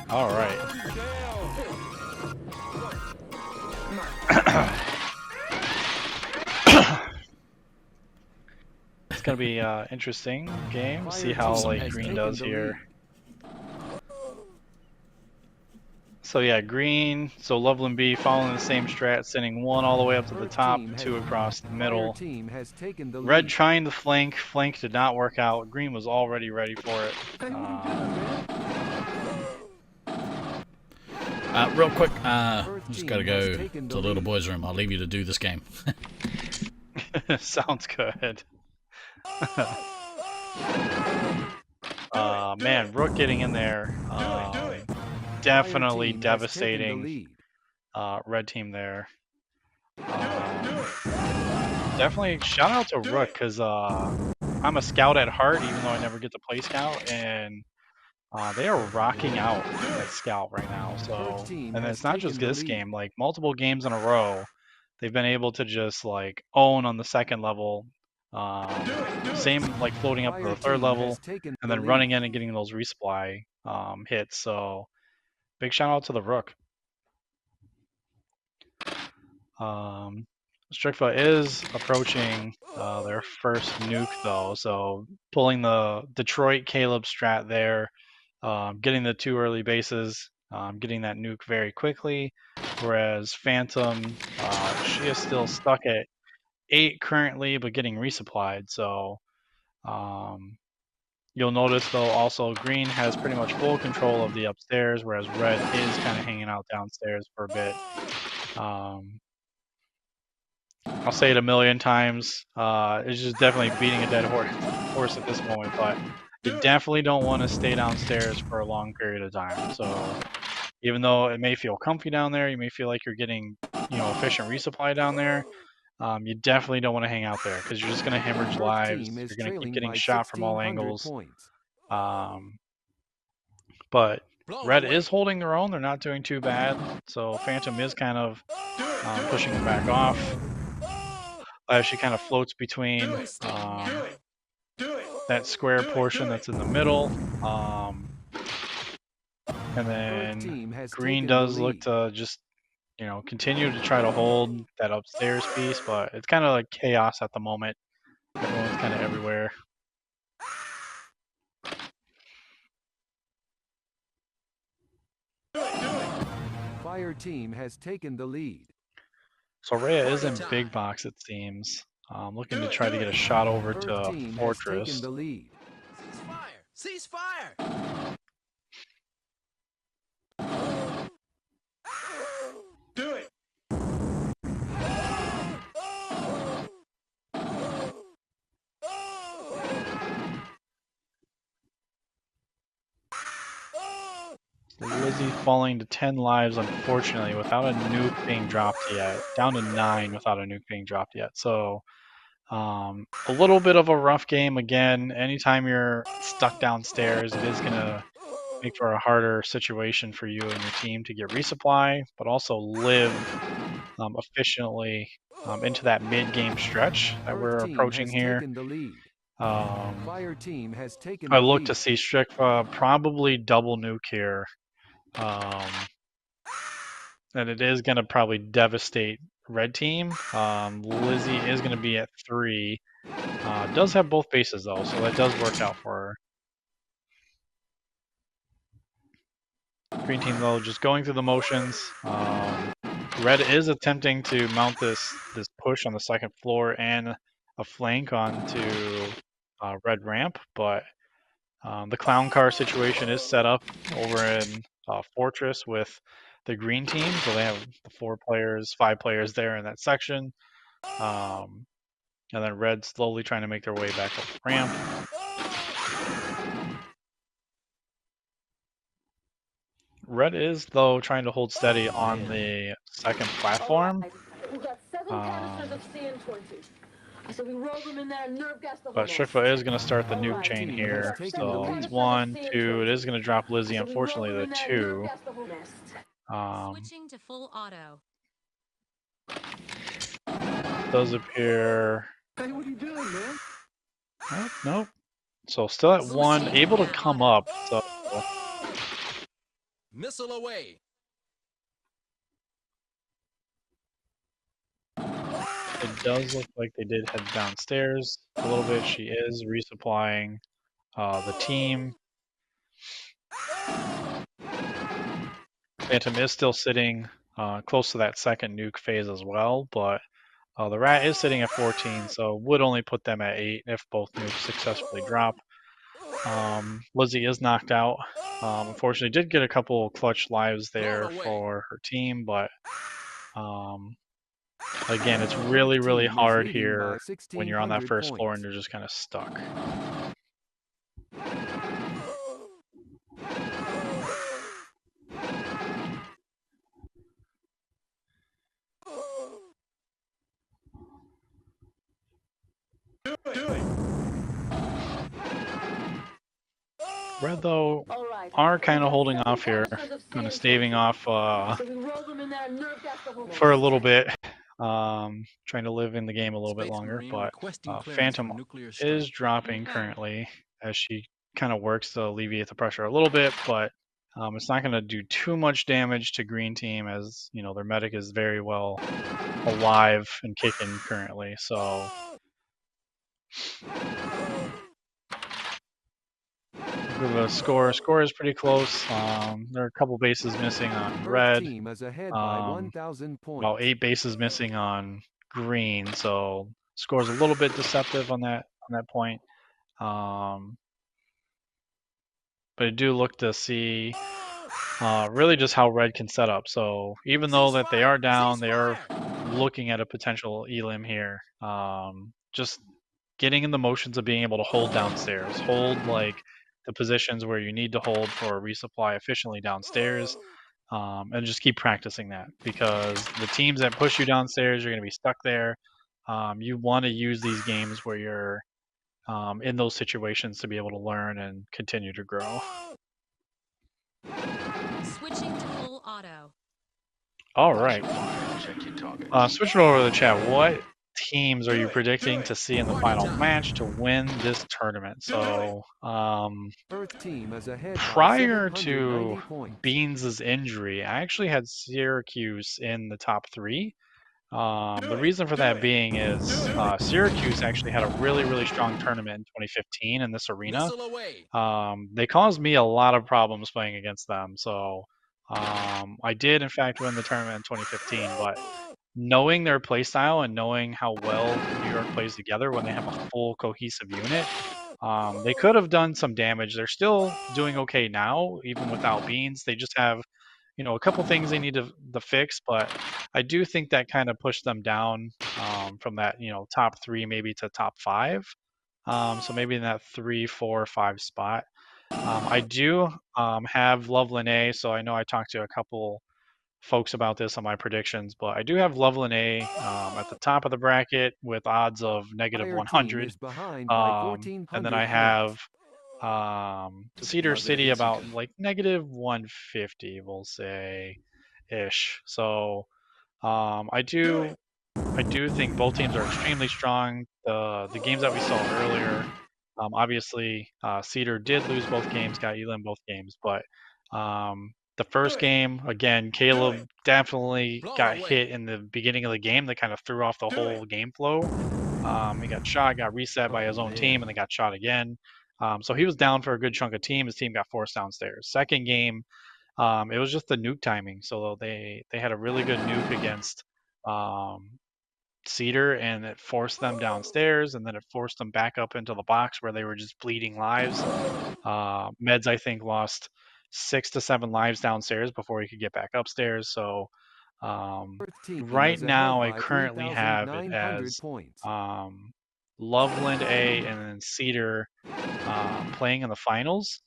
All right. It's gonna be interesting game. See how like green does here. So yeah, green. So Loveland B following the same strat, sending one all the way up to the top, two across the middle. Red trying to flank. Flank did not work out. Green was already ready for it. Real quick, just gotta go to the little boy's room. I'll leave you to do this game. Sounds good. Man, Rook getting in there. Definitely devastating red team there. Definitely shout out to Rook because I'm a scout at heart, even though I never get to play scout, and they are rocking out at scout right now. So, and it's not just this game; like multiple games in a row, they've been able to just like own on the second level. Same like floating up to the third level, and then running in and getting those resupply hits. So, big shout out to the Rook. Strickfoot is approaching their first nuke though, so pulling the Detroit Caleb strat there, getting the 2 early bases, getting that nuke very quickly, whereas Phantom, she is still stuck at 8 currently, but getting resupplied, so you'll notice though also green has pretty much full control of the upstairs, whereas red is kind of hanging out downstairs for a bit. I'll say it a million times. It's just definitely beating a dead horse at this moment, but you definitely don't want to stay downstairs for a long period of time. So even though it may feel comfy down there, you may feel like you're getting, efficient resupply down there. You definitely don't want to hang out there because you're just going to hemorrhage lives. You're going to keep getting shot from all angles. But red is holding their own. They're not doing too bad. So Phantom is kind of pushing them back off. She kind of floats between that square portion that's in the middle. And then green does look to just, continue to try to hold that upstairs piece, but it's kind of like chaos at the moment. Everyone's kind of everywhere. Fire team has taken the lead. So Rhea is in big box, it seems. Looking to try to get a shot over to Fortress. Ceasefire! Ceasefire! Do it! Lizzie falling to 10 lives, unfortunately, without a nuke being dropped yet. Down to 9 without a nuke being dropped yet. So, a little bit of a rough game again. Anytime you're stuck downstairs, it is going to make for a harder situation for you and your team to get resupply, but also live efficiently into that mid-game stretch that we're approaching here. Fire team has taken I look to see Strickfa probably double nuke here. And it is going to probably devastate red team. Lizzie is going to be at 3. Does have both bases though, so that does work out for her. Green team though, just going through the motions. Red is attempting to mount this push on the second floor and a flank onto red ramp, but the clown car situation is set up over in Fortress with the green team, so they have the 5 players there in that section. And then red slowly trying to make their way back up the ramp. Red is, though, trying to hold steady on the second platform. But Strickfoot is going to start the nuke chain here. So it's 1, 2. It is going to drop Lizzie, unfortunately, the 2. Switching to full auto. Does appear. Hey, what are you doing, man? Oh, nope. So still at 1, able to come up. So Missile away. It does look like they did head downstairs a little bit. She is resupplying the team. Phantom is still sitting close to that second nuke phase as well, but the Rat is sitting at 14, so would only put them at 8 if both nukes successfully drop. Lizzie is knocked out. Unfortunately, did get a couple clutch lives there for her team, but again, it's really, really hard here when you're on that first floor and you're just kind of stuck. Red, though, are kind of holding off here, kind of staving off for a little bit, trying to live in the game a little bit longer, but Phantom is dropping currently as she kind of works to alleviate the pressure a little bit, but it's not going to do too much damage to Green Team, as you know their medic is very well alive and kicking currently, so the score is pretty close. There are a couple bases missing on red. About 8 bases missing on green, so score's a little bit deceptive on that point. But I do look to see really just how red can set up. So even though that they are down, they are looking at a potential elim here. Just getting in the motions of being able to hold downstairs, hold like the positions where you need to hold for a resupply efficiently downstairs, and just keep practicing that, because the teams that push you downstairs, you're going to be stuck there. You want to use these games where you're in those situations to be able to learn and continue to grow. Switching to full auto. All right. Switching over to the chat, what teams are you predicting to see in the final match to win this tournament? So prior to Beans' injury, I actually had Syracuse in the top 3. The reason for that being is Syracuse actually had a really, really strong tournament in 2015 in this arena. They caused me a lot of problems playing against them, so I did in fact win the tournament in 2015, but knowing their playstyle and knowing how well New York plays together when they have a full cohesive unit, they could have done some damage. They're still doing okay now, even without Beans. They just have, a couple things they need to fix, but I do think that kind of pushed them down from that, top 3 maybe to top 5. So maybe in that 3, 4, 5 spot. I do have Loveland A, so I know I talked to a couple folks about this on my predictions, but I do have Loveland A at the top of the bracket with odds of negative 100. And then I have Cedar City about like negative 150, we'll say, ish. So I do think both teams are extremely strong. The games that we saw earlier, obviously Cedar did lose both games, got Elam both games, but the first game, again, Caleb definitely got hit in the beginning of the game that kind of threw off the whole game flow. He got shot, got reset by his own team, and then got shot again. So he was down for a good chunk of team. His team got forced downstairs. Second game, it was just the nuke timing. So they had a really good nuke against Cedar, and it forced them downstairs, and then it forced them back up into the box where they were just bleeding lives. Meds, I think, lost 6 to 7 lives downstairs before he could get back upstairs. So right now, I currently have it as Loveland A and then Cedar playing in the finals.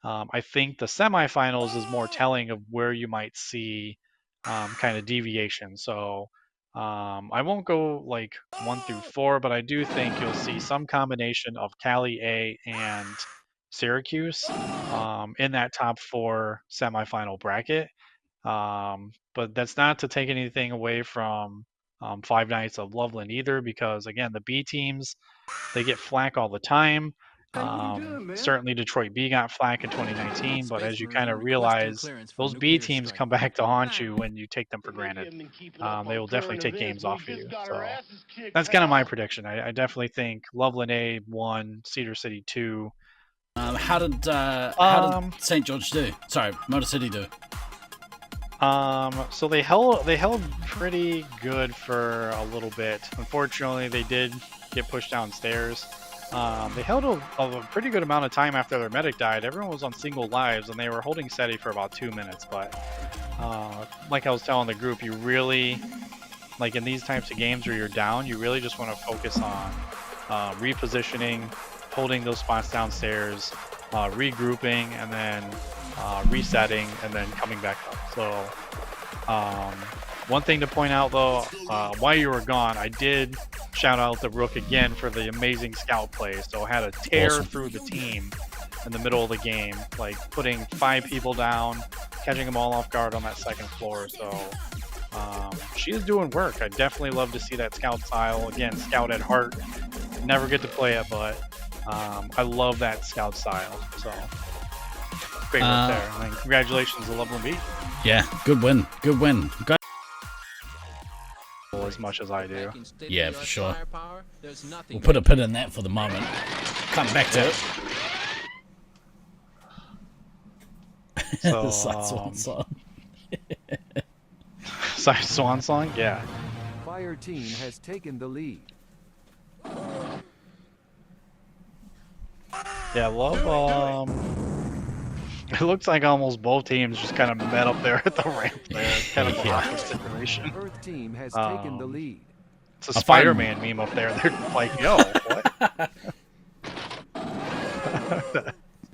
I think the semifinals is more telling of where you might see kind of deviation. So I won't go like 1 through 4, but I do think you'll see some combination of Cali A and Syracuse in that top 4 semifinal bracket. But that's not to take anything away from Five Nights of Loveland either, because again, the B teams, they get flack all the time. Certainly Detroit B got flack in 2019, but as you kind of realize, those B teams come back to haunt you when you take them for granted. They will definitely take games off of you. So that's kind of my prediction. I definitely think Loveland A 1, Cedar City 2. How did St. George do? Sorry, Motor City do? So they held pretty good for a little bit. Unfortunately, they did get pushed downstairs. They held a pretty good amount of time after their medic died. Everyone was on single lives, and they were holding steady for about 2 minutes. But like I was telling the group, you really, like in these types of games where you're down, you really just want to focus on repositioning, holding those spots downstairs, regrouping, and then resetting, and then coming back up. So one thing to point out though, while you were gone, I did shout out the Rook again for the amazing scout play. So had a tear through the team in the middle of the game, like putting 5 people down, catching them all off guard on that second floor. So she is doing work. I definitely love to see that scout style. Again, scout at heart. Never get to play it, but I love that scout style. So great work there. I mean, congratulations to Loveland B. Yeah, good win. Good win. As much as I do. Yeah, for sure. We'll put a pin in that for the moment. Come back to it. So, Swan song. Sorry, Swan Song? Yeah. Fire team has taken the lead. Yeah, love. It looks like almost both teams just kind of met up there at the ramp there. It's kind of a rocket situation. Earth team has taken the lead. It's a Spider-Man meme up there. They're like, yo, what?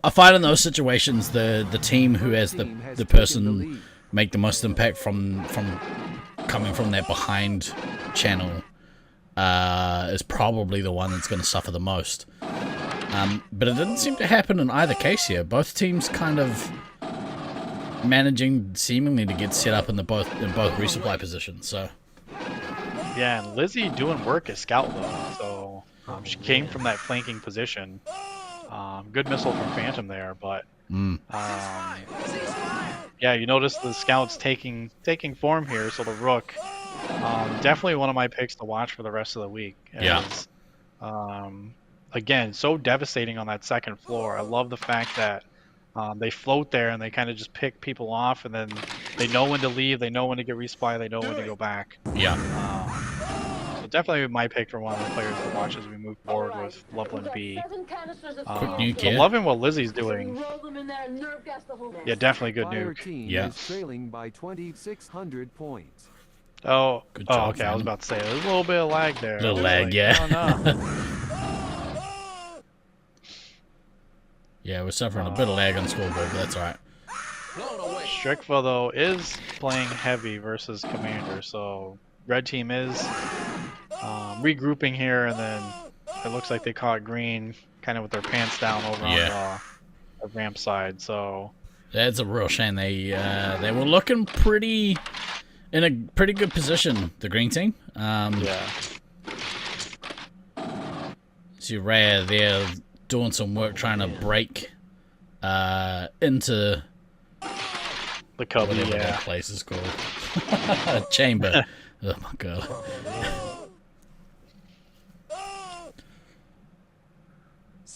I find in those situations the team who has the person make the most impact from coming from that behind channel is probably the one that's going to suffer the most. But it didn't seem to happen in either case here. Both teams kind of managing seemingly to get set up in both resupply positions. So yeah, and Lizzie doing work as scout though. So she came from that flanking position. Good missile from Phantom there, but yeah, you notice the scouts taking form here. So the Rook, definitely one of my picks to watch for the rest of the week. Yeah. Again, so devastating on that second floor. I love the fact that they float there and they kind of just pick people off, and then they know when to leave, they know when to get resupply, they know when to go back. Yeah. So definitely my pick for one of the players to watch as we move forward with Loveland B. Quick nuke here. Loving what Lizzie's doing. Yeah, definitely good Fire nuke. team Yeah. is trailing by 2,600 points. Oh, Good job, okay. I was about to say there's a little bit of lag there. Little I was lag, like, yeah. Oh, no. Yeah, we're suffering a bit of lag on scoreboard, but that's alright. Strickva though is playing heavy versus Commander, so red team is regrouping here, and then it looks like they caught green kind of with their pants down over on the ramp side. So That's a real shame. They were looking in a pretty good position, the green team. yeah, See Raya there doing some work trying to break into the Cubby, whatever yeah. that place is called. Chamber. Oh my god.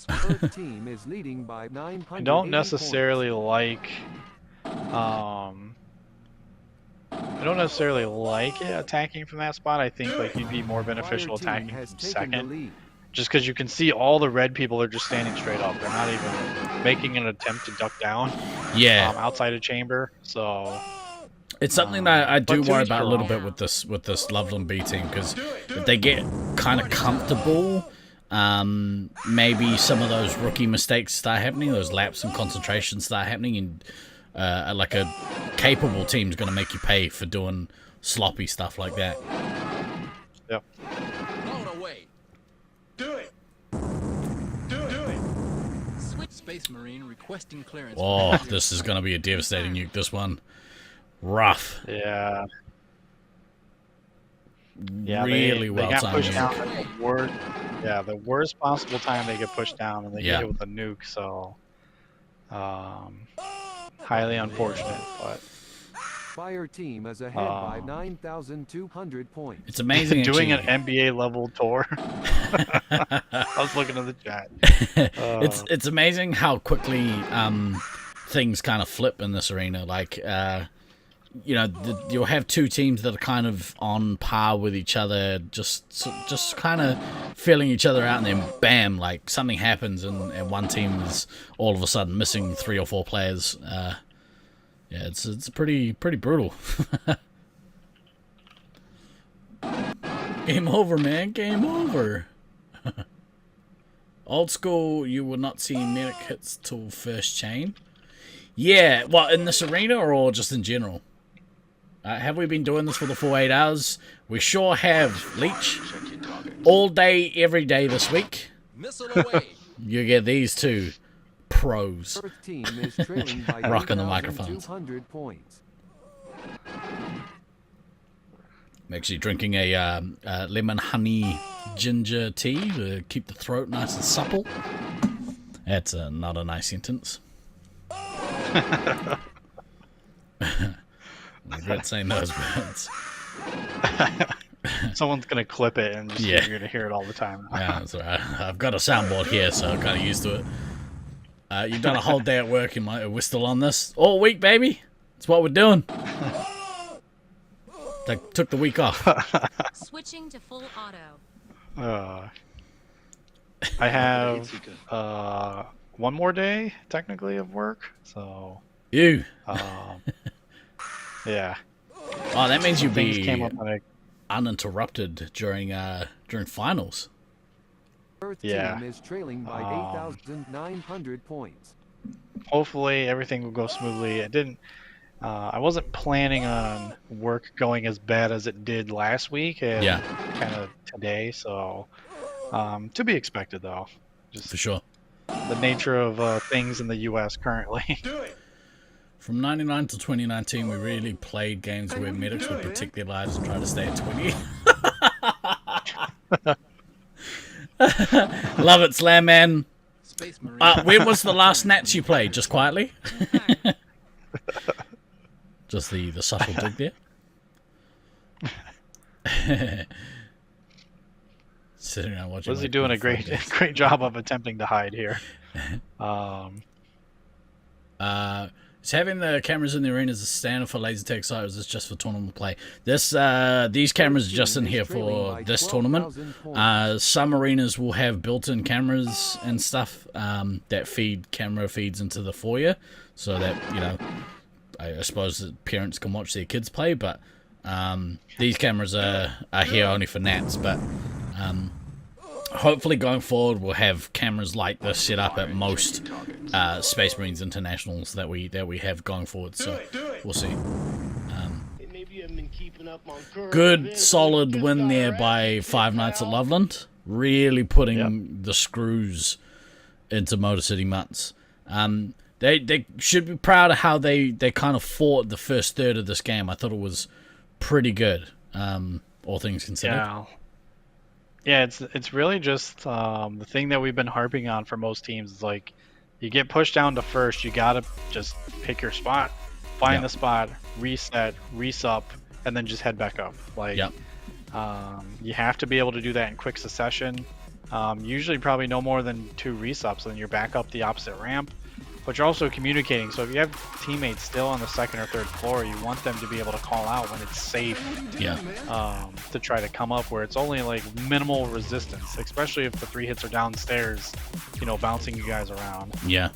Earth team is leading by 900. I don't necessarily like I don't necessarily like it attacking from that spot. I think like you'd be more beneficial attacking from second. Just because you can see all the red people are just standing straight up. They're not even making an attempt to duck down. Yeah. Outside of chamber. So it's something that I do but to worry each about a their little own. bit with this Loveland B team, because if they get kind of comfortable, maybe some of those rookie mistakes start happening, those lapse and concentration start happening, and like a capable team's going to make you pay for doing sloppy stuff like that. Yep. Space Marine requesting clearance. Oh, this is going to be a devastating nuke, this one. Rough. Yeah. Yeah, really they well got pushed timed. down at the worst possible time they get pushed down, and they Yeah. get hit with a nuke. So, highly unfortunate, but Fire team is ahead by 9,200 points. It's amazing doing actually. an NBA level tour. I was looking at the chat. It's amazing how quickly things kind of flip in this arena. Like you know, you'll have two teams that are kind of on par with each other, just kind of feeling each other out, and then bam, like something happens, and one team is all of a sudden missing 3 or 4 players. Yeah, it's pretty brutal. Game over, man. Game over. Old school, you will not see medic hits till first chain. Yeah, well, in this arena or just in general? Have we been doing this for the full 8 hours? We sure have, Leech. All day, every day this week. Missile away. You get these two pros. Earth team is trailing by Rocking the microphones. 8,200 points. I'm actually drinking a lemon honey ginger tea to keep the throat nice and supple. That's not a nice sentence. I regret saying those words. Someone's gonna clip it, and Yeah. you're gonna hear it all the time. Yeah, that's all right. I've got a soundboard here, so I'm kind of used to it. You've done a whole day at work, and we're still on this all week, baby. That's what we're doing. I took the week off. Switching to full auto. I have one more day technically of work, so You. yeah. Oh, that means you'll Things be came up on a uninterrupted during finals. Earth Yeah. team is trailing by 8,900 points. hopefully everything will go smoothly. It didn't. I wasn't planning on work going as bad as it did last week and Yeah. kind of today, so to be expected though. Just For sure. the nature of things in the U.S. currently. From 99 to 2019, we really played games where medics would protect their lives and try to stay at 20. Love it, Slam Man. Space Marine. When was the last Nats you played? Just quietly? Just the subtle dig there. Sitting around watching. Was he like doing a 25 great days. great job of attempting to hide here? Is having the cameras in the arena as a standard for laser tag site, or is this just for tournament play? These cameras are just in here for this tournament. Some arenas will have built-in cameras and stuff that feed camera feeds into the foyer, so that, you know, I suppose that parents can watch their kids play. But these cameras are here only for Nats. But hopefully going forward we'll have cameras like this set up at most Space Marines Internationals that we have going forward, so we'll see. Good solid win there by Five Nights at Loveland, really putting the screws into Motor City Mutts. They should be proud of how they kind of fought the first third of this game. I thought it was pretty good, all things considered. Yeah, it's really just the thing that we've been harping on for most teams is like, you get pushed down to first, you gotta just pick your spot, find the spot, reset, resup, and then just head back up. Like, you have to be able to do that in quick succession. Usually probably no more than 2 resups, and then you're back up the opposite ramp. But you're also communicating, so if you have teammates still on the 2nd or 3rd floor, you want them to be able to call out when it's safe to try to come up where it's only like minimal resistance, especially if the 3 hits are downstairs, you know, bouncing you guys around. Yeah.